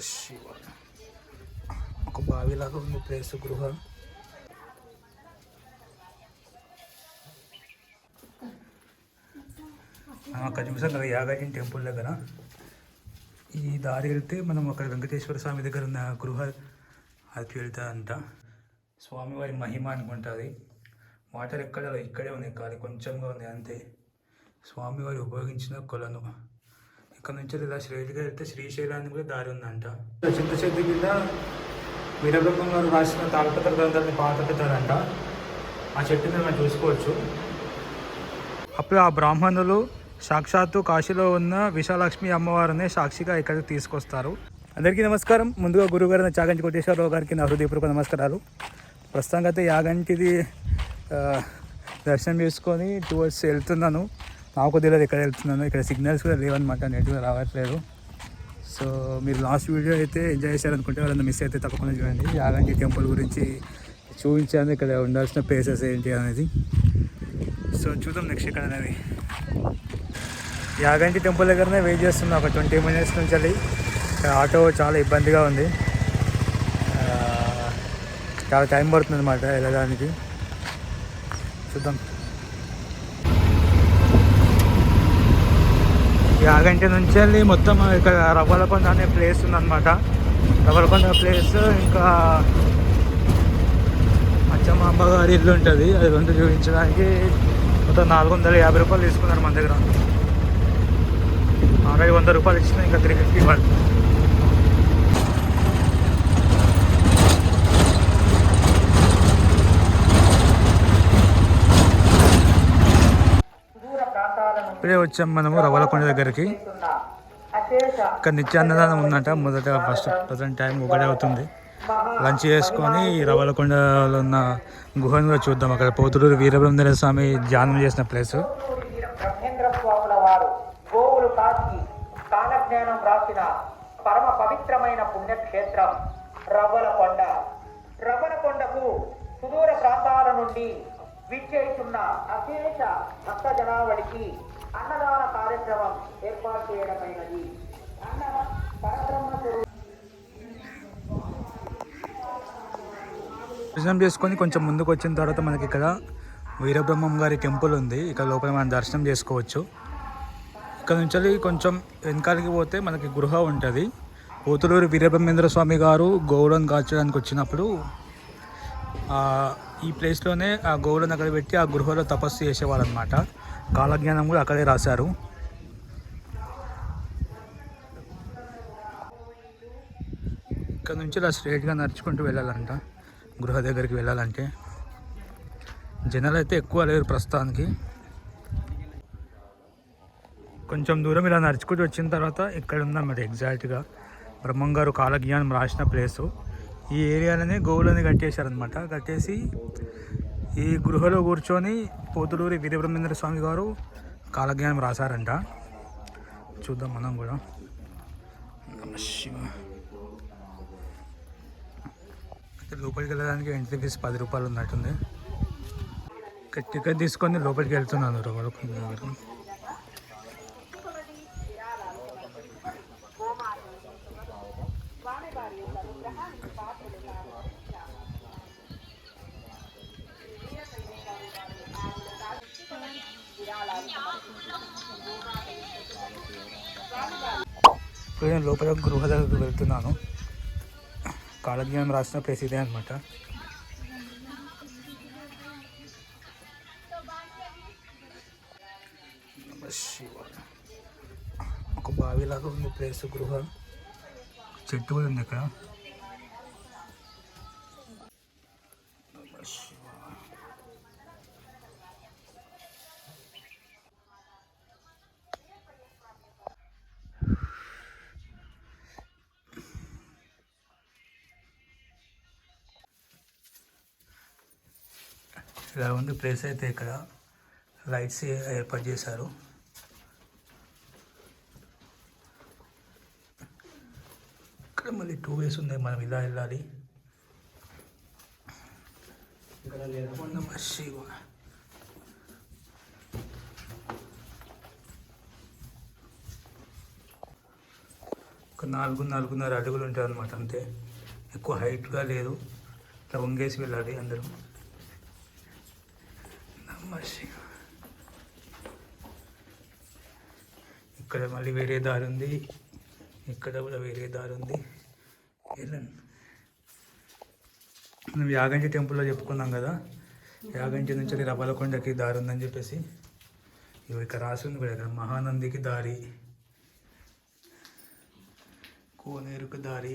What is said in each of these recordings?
శివాయ. ఒక బావిలాగా ఉంది ప్లేస్, గృహ. అక్కడ చూసాం కదా యాగార్జున టెంపుల్ దగ్గర. ఈ దారి వెళ్తే మనం అక్కడ వెంకటేశ్వర స్వామి దగ్గర ఉన్న గృహ అది వెళ్తాదంట. స్వామివారి మహిమ అనుకుంటుంది. వాటర్ ఇక్కడే ఉన్నాయి, కానీ కొంచెంగా ఉంది అంతే. స్వామివారి ఉపయోగించిన కొలను. ఇక్కడ నుంచి ఇలా స్ట్రైట్గా వెళ్తే శ్రీశైలానికి కూడా దారి ఉందంట. చింత చెట్టు కింద వీరబ్రహ్మం గారు రాసిన తాళపత్ర గ్రంథాన్ని పాత పెట్టారంట. ఆ చెట్టుని మనం చూసుకోవచ్చు. అప్పుడు ఆ బ్రాహ్మణులు సాక్షాత్తు కాశీలో ఉన్న విశాలక్ష్మి అమ్మవారిని సాక్షిగా ఇక్కడికి తీసుకొస్తారు. అందరికీ నమస్కారం. ముందుగా గురుగారు చాగంటి కోటేశ్వరరావు గారికి నా హృదయపూర్వక నమస్కారాలు. ప్రస్తుతంగా అయితే యాగంటిది దర్శనం చేసుకొని టువర్డ్స్ వెళ్తున్నాను. నాకు తెలియదు ఎక్కడ వెళ్తున్నాను. ఇక్కడ సిగ్నల్స్ కూడా లేవన్నమాట, నెట్గా రావట్లేదు. సో మీరు లాస్ట్ వీడియో అయితే ఎంజాయ్ చేశారనుకుంటే వాళ్ళని మిస్ అయితే తప్పకుండా చూడండి. యాగంటి టెంపుల్ గురించి చూపించాను, ఇక్కడ ఉండాల్సిన ప్లేసెస్ ఏంటి అనేది. సో చూద్దాం నెక్స్ట్ ఇక్కడ అనేది. యాగంటి టెంపుల్ దగ్గరనే వెయిట్ చేస్తున్నాం ఒక 20 minutes నుంచి వెళ్ళి. ఇక్కడ ఆటో చాలా ఇబ్బందిగా ఉంది, చాలా టైం పడుతుంది అన్నమాట వెళ్ళడానికి. చూద్దాం. యాగంటి నుంచి వెళ్ళి మొత్తం ఇక్కడ రవ్వలకొండ అనే ప్లేస్ ఉందన్నమాట. రవ్వలకొండ ప్లేస్ ఇంకా అచ్చమ్మ గారి ఇల్లు ఉంటుంది, అది రెండు చూపించడానికి మొత్తం 450 రూపాయలు తీసుకున్నారు మన దగ్గర. ఆల్రెడీ 100 రూపాయలు ఇచ్చిన, ఇంకా 350 ఇవ్వాలి. ఇప్పుడే వచ్చాం మనము రవ్వలకొండ దగ్గరికి. ఇక్కడ నిత్యాన్నదానం ఉందంట. మొదట ప్రజెంట్ టైం 1 అవుతుంది. లంచ్ చేసుకొని రవ్వలకొండలో ఉన్న గుహను కూడా చూద్దాం. అక్కడ పోతులూరు వీరబ్రహ్మేంద్ర స్వామి ధ్యానం చేసిన ప్లేస్. పరమ పవిత్రమైన పుణ్యక్షేత్రం రవ్వలకొండ. రవ్వలకొండకు సుదూర ప్రాంతాల నుండి విచ్చేస్తున్న అశేష భక్త జనావళికి అన్నదాన కార్యక్రమం ఏర్పాటు చేయడమైనది. అన్న పరబ్రహ్మ దర్శనం చేసుకొని కొంచెం ముందుకు వచ్చిన తర్వాత మనకి ఇక్కడ వీరబ్రహ్మం గారి టెంపుల్ ఉంది. ఇక్కడ లోపల మనం దర్శనం చేసుకోవచ్చు. ఇక్కడ నుంచి కొంచెం వెనకాలకి పోతే మనకి గృహ ఉంటుంది. పోతులూరు వీరబ్రహ్మేంద్ర స్వామి గారు గోవులను కాల్చడానికి వచ్చినప్పుడు ఈ ప్లేస్లోనే ఆ గోవులను అక్కడ పెట్టి ఆ గృహలో తపస్సు చేసేవాళ్ళు అనమాట. కాలజ్ఞానం కూడా అక్కడే రాశారు. ఇక్కడ నుంచి ఇలా స్ట్రైట్గా నడుచుకుంటూ వెళ్ళాలంట గృహ దగ్గరికి వెళ్ళాలంటే. జనాలు అయితే ఎక్కువ లేరు ప్రస్తుతానికి. కొంచెం దూరం ఇలా నడుచుకుంటూ వచ్చిన తర్వాత ఇక్కడ ఉందన్నమాట ఎగ్జాక్ట్గా బ్రహ్మంగారు కాలజ్ఞానం రాసిన ప్లేసు. ఈ ఏరియాలోనే గోవులని కట్టేశారనమాట. కట్టేసి ఈ గృహలో కూర్చొని పోతులూరి వీరబ్రహ్మేంద్ర స్వామి గారు కాలజ్ఞానం రాశారంట. చూద్దాం మనం కూడా. లోపలికి వెళ్ళడానికి ఎంట్రీ ఫీజు 10 రూపాయలు ఉన్నట్టుంది. టికెట్ తీసుకొని లోపలికి వెళ్తున్నాను రవ్వలకొండ దగ్గర. ఇప్పుడు నేను లోపల గృహ దగ్గరకు వెళ్తున్నాను. కాలజ్ఞానం రాసిన ప్లేస్ ఇదే అనమాట. ఒక బావిలాగా ఉంది ప్లేస్, గృహ. చెట్టు కూడా ఉంది ఇక్కడ. ఇలా ఉంది ప్లేస్ అయితే. ఇక్కడ లైట్స్ ఏర్పాటు చేశారు. ఇక్కడ మళ్ళీ 2 ways ఉన్నాయి, మనం ఇలా వెళ్ళాలి. శివ ఇక్కడ నాలుగున్నర అడుగులు ఉంటుంది అనమాట, అంతే. ఎక్కువ హైట్గా లేదు, ఇట్లా వంగేసి వెళ్ళాలి అందరూ. ఇక్కడ మళ్ళీ వేరే దారి ఉంది, ఇక్కడ కూడా వేరే దారి ఉంది. వెళ్ళండి. మనం యాగంటి టెంపుల్లో చెప్పుకున్నాం కదా, యాగంటి నుంచి రవ్వలకొండకి దారి ఉందని చెప్పేసి. ఇవి ఇక్కడ రాసి ఉంది కూడా, ఇక్కడ మహానందికి దారి, కోనేరుకు దారి.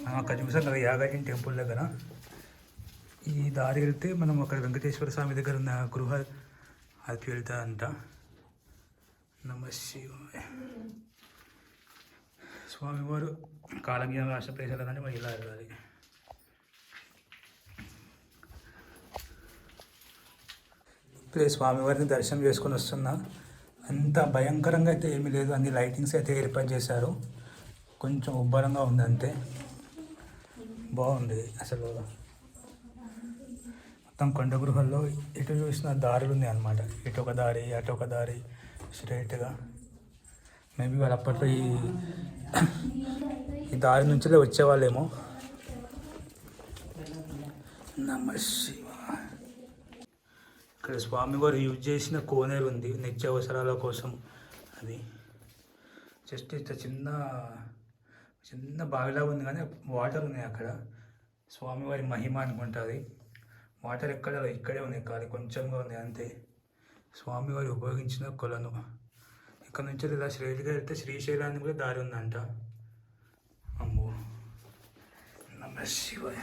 మనం అక్కడ చూసాం కదా యాగంటి టెంపుల్ దగ్గర. ఈ దారి వెళ్తే మనం అక్కడ వెంకటేశ్వర స్వామి దగ్గర ఉన్న గృహ అది వెళ్తాదంట. నమ శివాయ. స్వామివారు కాలజ్ఞాన రాష్ట్ర ప్రదేశాలంటే మరి ఇలా వెళ్ళాలి. ఇప్పుడే స్వామివారిని దర్శనం చేసుకొని వస్తున్నా. అంత భయంకరంగా అయితే ఏమీ లేదు, అన్ని లైటింగ్స్ అయితే ఏర్పాటు చేశారు. కొంచెం ఉబ్బరంగా ఉంది అంతే, బాగుంది అసలు. మొత్తం కొండ గృహల్లో ఇటు చూసిన దారులు ఉన్నాయి అన్నమాట, ఇటు ఒక దారి అటు ఒక దారి స్ట్రైట్గా. మేబీ వాళ్ళు అప్పట్లో ఈ దారి నుంచిలే వచ్చేవాళ్ళేమో. నమ శివాయ. ఇక్కడ స్వామివారు యూజ్ చేసిన కోనేరు ఉంది నిత్యావసరాల కోసం. అది జస్ట్ ఇట్లా చిన్న బావిలా ఉంది, కానీ వాటర్ ఉన్నాయి అక్కడ. స్వామివారి మహిమ అనుకుంటుంది. వాటర్ ఇక్కడే ఉన్నాయి, కానీ కొంచెంగా ఉంది అంతే. స్వామివారి ఉపయోగించిన కొలను. ఇక్కడ నుంచి ఇలా స్ట్రైట్గా వెళ్తే శ్రీశైలానికి కూడా దారి ఉందంట. అమ్మో, నమ శివాయ.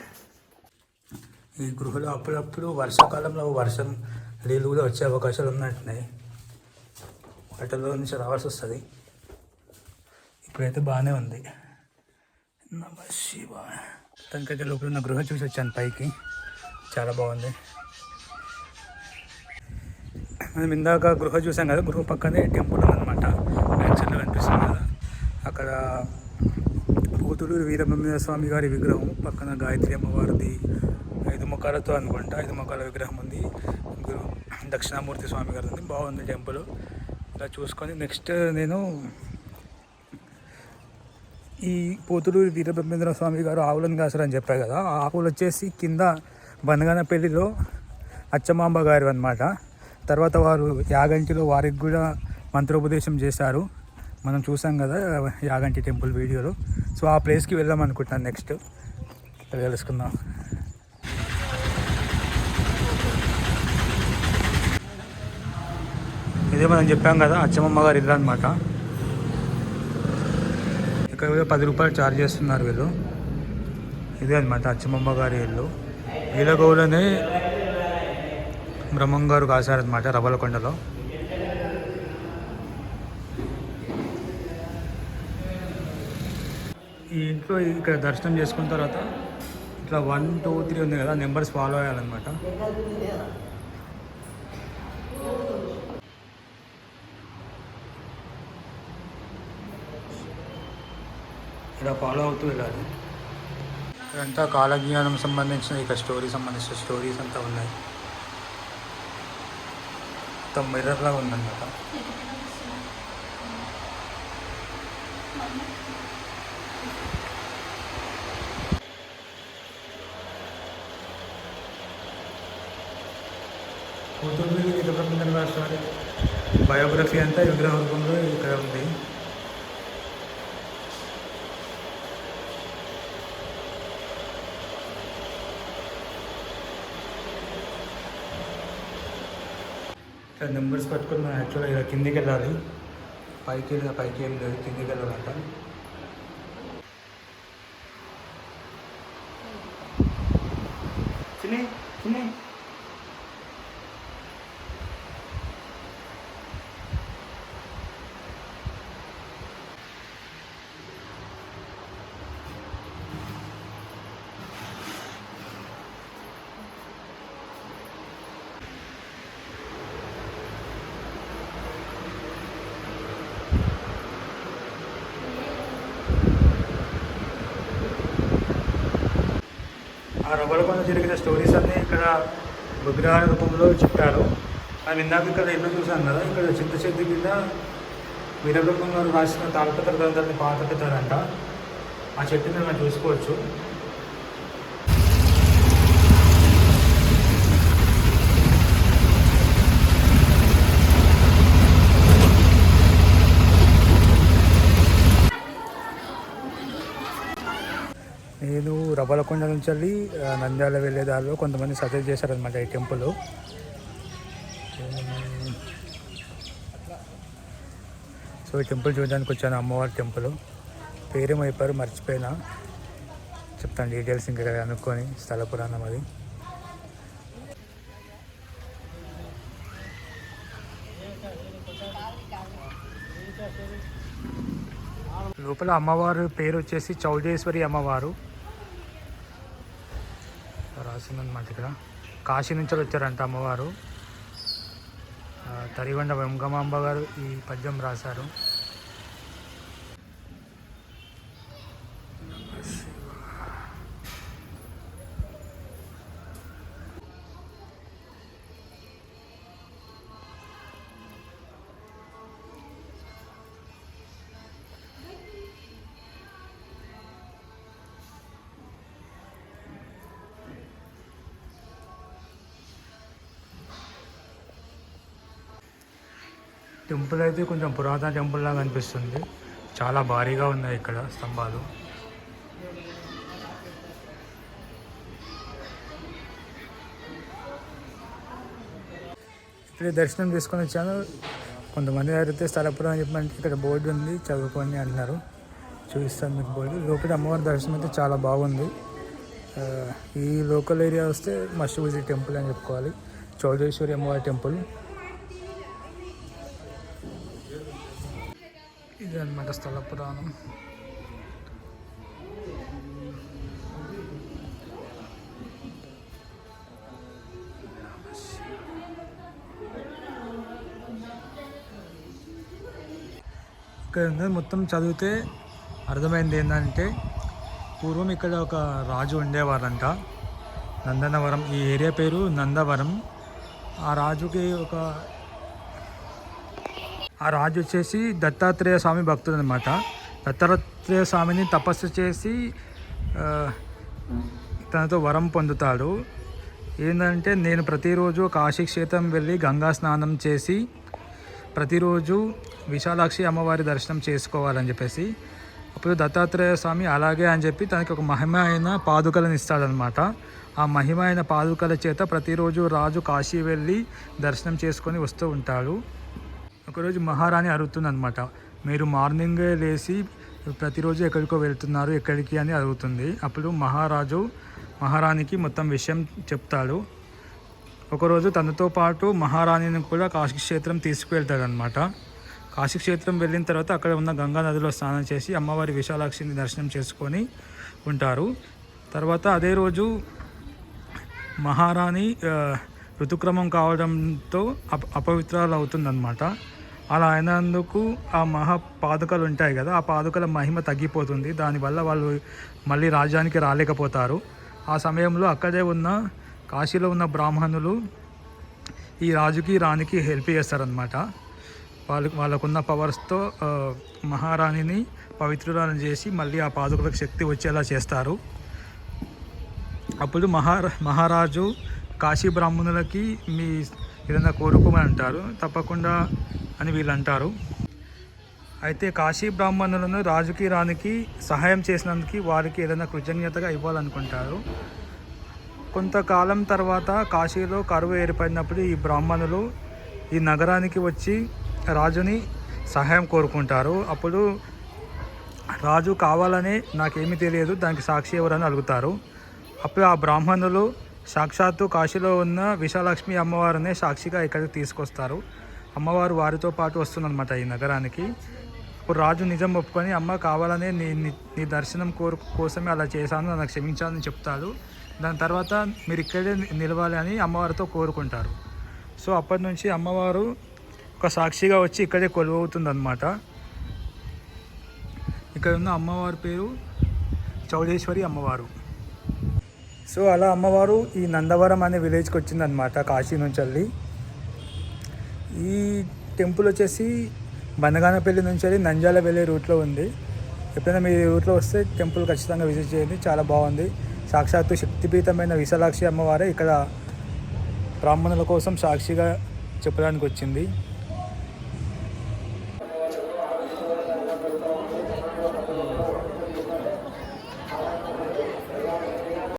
ఈ గృహలో అప్పుడప్పుడు వర్షాకాలంలో వర్షం నీళ్ళు కూడా వచ్చే అవకాశాలు ఉన్నట్టున్నాయి, వాటిలో నుంచి రావాల్సి వస్తుంది. ఇప్పుడైతే బాగానే ఉంది. నమ శివాయ. తనకైతే లోపల ఉన్న గృహ చూసి వచ్చాను పైకి, చాలా బాగుంది. మనం ఇందాక గృహ చూసాం కదా, గృహ పక్కనే టెంపుల్ ఉందన్నమాట, యాక్చువల్గా కనిపిస్తుంది కదా. అక్కడ పోతులూరు వీరబ్రహ్మేంద్ర స్వామి గారి విగ్రహం, పక్కన గాయత్రి అమ్మవారిది 5 ముఖాలతో అనుకుంటా, 5 ముఖాల విగ్రహం ఉంది. దక్షిణామూర్తి స్వామి గారు ఉంది. బాగుంది టెంపుల్. ఇలా చూసుకొని నెక్స్ట్ నేను ఈ పోతులూరు వీరబ్రహ్మేంద్ర స్వామి గారు ఆవులను కాసారని చెప్పారు కదా, ఆ ఆవులు వచ్చేసి కింద బంధగనపల్లిలో అచ్చమాంబ గారు అన్నమాట. తర్వాత వారు యాగంటిలో వారికి కూడా మంత్రోపదేశం చేశారు, మనం చూసాం కదా యాగంటి టెంపుల్ వీడియోలో. సో ఆ ప్లేస్కి వెళ్దాం అనుకుంటున్నాను నెక్స్ట్, తెలుసుకుందాం. ఇదే మనం చెప్పాం కదా అచ్చమ్మ గారి ఇల్లు అనమాట. ఇక్కడ 10 రూపాయలు ఛార్జ్ చేస్తున్నారు వీళ్ళు. ఇదే అనమాట అచ్చమ్మ గారి ఇల్లు. వీళ్ళ గౌలనే బ్రహ్మం గారు కాశారనమాట రవ్వలకొండలో. ఈ ఇంట్లో ఇక్కడ దర్శనం చేసుకున్న తర్వాత ఇట్లా 1, 2, 3 ఉంది కదా, నెంబర్స్ ఫాలో అయ్యాలన్నమాట. ఇలా ఫాలో అవుతూ వెళ్ళాలి. ఇదంతా కాలజ్ఞానం సంబంధించిన ఇక్కడ సంబంధించిన స్టోరీస్ అంతా ఉన్నాయి. మొత్తం మిర్రర్లా ఉందన్నమాట. పోతులూరి వీరబ్రహ్మేంద్ర స్వామి బయోగ్రఫీ అంతా విగ్రహ రూపంలో ఇక్కడ ఉంది. ఇక్కడ నెంబర్స్ పట్టుకుని మనం యాక్చువల్గా ఇలా కిందికి వెళ్ళాలి. పైకి ఏం లేదు, కిందికి వెళ్ళాలంట. చిన్ని ఆ రవ్వలకొండ జరిగిన స్టోరీస్ అన్నీ ఇక్కడ విగ్రహాల రూపంలో చెప్పారు. మనం ఇందాక ఇక్కడ ఇల్లు చూసాం కదా, ఇక్కడ చింత చెట్టు కింద వీరబ్రహ్మం గారు రాసిన తాళపత్ర గ్రంథాన్ని పాత పెట్టారంట. ఆ చెట్టుని మనం చూసుకోవచ్చు. నేను రవ్వలకొండ నుంచి వెళ్ళి నంద్యాల వెళ్ళే దారిలో కొంతమంది సజెస్ట్ చేశారనమాట ఈ టెంపుల్. సో ఈ టెంపుల్ చూడడానికి వచ్చాను, అమ్మవారి టెంపుల్. పేరేమైపోయారు మర్చిపోయినా, చెప్తాను డీటెయిల్స్ ఇంకా అనుకొని. స్థల పురాణం అది. లోపల అమ్మవారు పేరు వచ్చేసి చౌడేశ్వరి అమ్మవారు రాసిందనమాట. ఇక్కడ కాశీ నుంచి వచ్చారంట అమ్మవారు. తరిగొండ వెంగమాంబ గారు ఈ పద్యం రాశారు. టెంపుల్ అయితే కొంచెం పురాతన టెంపుల్ లాగా అనిపిస్తుంది. చాలా భారీగా ఉన్నాయి ఇక్కడ స్తంభాలు. ఇక్కడ దర్శనం తీసుకొని వచ్చాను. కొంతమంది అయితే స్థలపురం అని చెప్పమంటే ఇక్కడ బోర్డు ఉంది, చదువుకొని అన్నారు. చూపిస్తాను మీకు బోర్డు. లోపల అమ్మవారి దర్శనం అయితే చాలా బాగుంది. ఈ లోకల్ ఏరియా వస్తే మస్ట్ విజిట్ టెంపుల్ అని చెప్పుకోవాలి. చౌడేశ్వరి అమ్మవారి టెంపుల్ ఇది అన్నమాట. స్థల పురాణం. ఇక్కడ మొత్తం చదివితే అర్థమైంది ఏంటంటే, పూర్వం ఇక్కడ ఒక రాజు ఉండేవారంట, నందనవరం. ఈ ఏరియా పేరు నందవరం. ఆ రాజు వచ్చేసి దత్తాత్రేయ స్వామి భక్తుడు అనమాట. దత్తాత్రేయ స్వామిని తపస్సు చేసి తనతో వరం పొందుతాడు. ఏంటంటే, నేను ప్రతిరోజు కాశీ క్షేత్రం వెళ్ళి గంగా స్నానం చేసి ప్రతిరోజు విశాలాక్షి అమ్మవారి దర్శనం చేసుకోవాలని చెప్పేసి. అప్పుడు దత్తాత్రేయ స్వామి అలాగే అని చెప్పి తనకి ఒక మహిమ అయిన పాదుకలను ఇస్తాడనమాట. ఆ మహిమ అయిన పాదుకల చేత ప్రతిరోజు రాజు కాశీ వెళ్ళి దర్శనం చేసుకొని వస్తూ ఉంటాడు. ఒకరోజు మహారాణి అడుగుతుంది అనమాట, మీరు మార్నింగే లేచి ప్రతిరోజు ఎక్కడికో వెళ్తున్నారు, ఎక్కడికి అని అడుగుతుంది. అప్పుడు మహారాణికి మొత్తం విషయం చెప్తాడు. ఒకరోజు తనతో పాటు మహారాణిని కూడా కాశీక్షేత్రం తీసుకువెళ్తాడనమాట. కాశీక్షేత్రం వెళ్ళిన తర్వాత అక్కడ ఉన్న గంగా నదిలో స్నానం చేసి అమ్మవారి విశాలాక్షిని దర్శనం చేసుకొని ఉంటారు. తర్వాత అదే రోజు మహారాణి ఋతుక్రమం కావడంతో అపవిత్రాలు అవుతుందన్నమాట. అలా అయినందుకు ఆ పాదుకలు ఉంటాయి కదా, ఆ పాదుకల మహిమ తగ్గిపోతుంది. దానివల్ల వాళ్ళు మళ్ళీ రాజ్యానికి రాలేకపోతారు. ఆ సమయంలో అక్కడే ఉన్న కాశీలో ఉన్న బ్రాహ్మణులు ఈ రాజుకి రాణికి హెల్ప్ చేస్తారనమాట. వాళ్ళకున్న పవర్స్తో మహారాణిని పవిత్రురాలను చేసి మళ్ళీ ఆ పాదుకలకు శక్తి వచ్చేలా చేస్తారు. అప్పుడు మహారాజు కాశీ బ్రాహ్మణులకి మీ ఏదైనా కోరుకోమని అంటారు. తప్పకుండా అని వీళ్ళు అంటారు. అయితే కాశీ బ్రాహ్మణులను రాజుకి రాణికి సహాయం చేసినందుకు వారికి ఏదైనా కృతజ్ఞతగా ఇవ్వాలనుకుంటారు. కొంతకాలం తర్వాత కాశీలో కరువు ఏర్పడినప్పుడు ఈ బ్రాహ్మణులు ఈ నగరానికి వచ్చి రాజుని సహాయం కోరుకుంటారు. అప్పుడు రాజు కావాలనే నాకేమీ తెలియదు, దానికి సాక్షి ఎవరని అడుగుతారు. అప్పుడు ఆ బ్రాహ్మణులు సాక్షాత్తు కాశీలో ఉన్న విశాలాక్ష్మి అమ్మవారినే సాక్షిగా ఇక్కడికి తీసుకొస్తారు. అమ్మవారు వారితో పాటు వస్తుందన్నమాట ఈ నగరానికి. ఇప్పుడు రాజు నిజం ఒప్పుకొని, అమ్మ కావాలనే నీ దర్శనం కోసమే అలా చేశాను, నాకు క్షమించాలని చెప్తాడు. దాని తర్వాత మీరు ఇక్కడే నిలవాలి అని అమ్మవారితో కోరుకుంటారు. సో అప్పటి నుంచి అమ్మవారు ఒక సాక్షిగా వచ్చి ఇక్కడే కొలువవుతుందన్నమాట. ఇక్కడ ఉన్న అమ్మవారి పేరు చౌడేశ్వరి అమ్మవారు. సో అలా అమ్మవారు ఈ నందవరం అనే విలేజ్కి వచ్చిందనమాట కాశీ నుంచి వెళ్ళి. ఈ టెంపుల్ వచ్చేసి బందగానపల్లి నుంచి వెళ్ళి నంద్యాల వెళ్ళే రూట్లో ఉంది. ఎప్పుడైనా మీరు ఈ రూట్లో వస్తే టెంపుల్ ఖచ్చితంగా విజిట్ చేయండి, చాలా బాగుంది. సాక్షాత్తు శక్తిపీఠమైన విశాలాక్షి అమ్మవారే ఇక్కడ బ్రాహ్మణుల కోసం సాక్షిగా చెప్పడానికి వచ్చింది.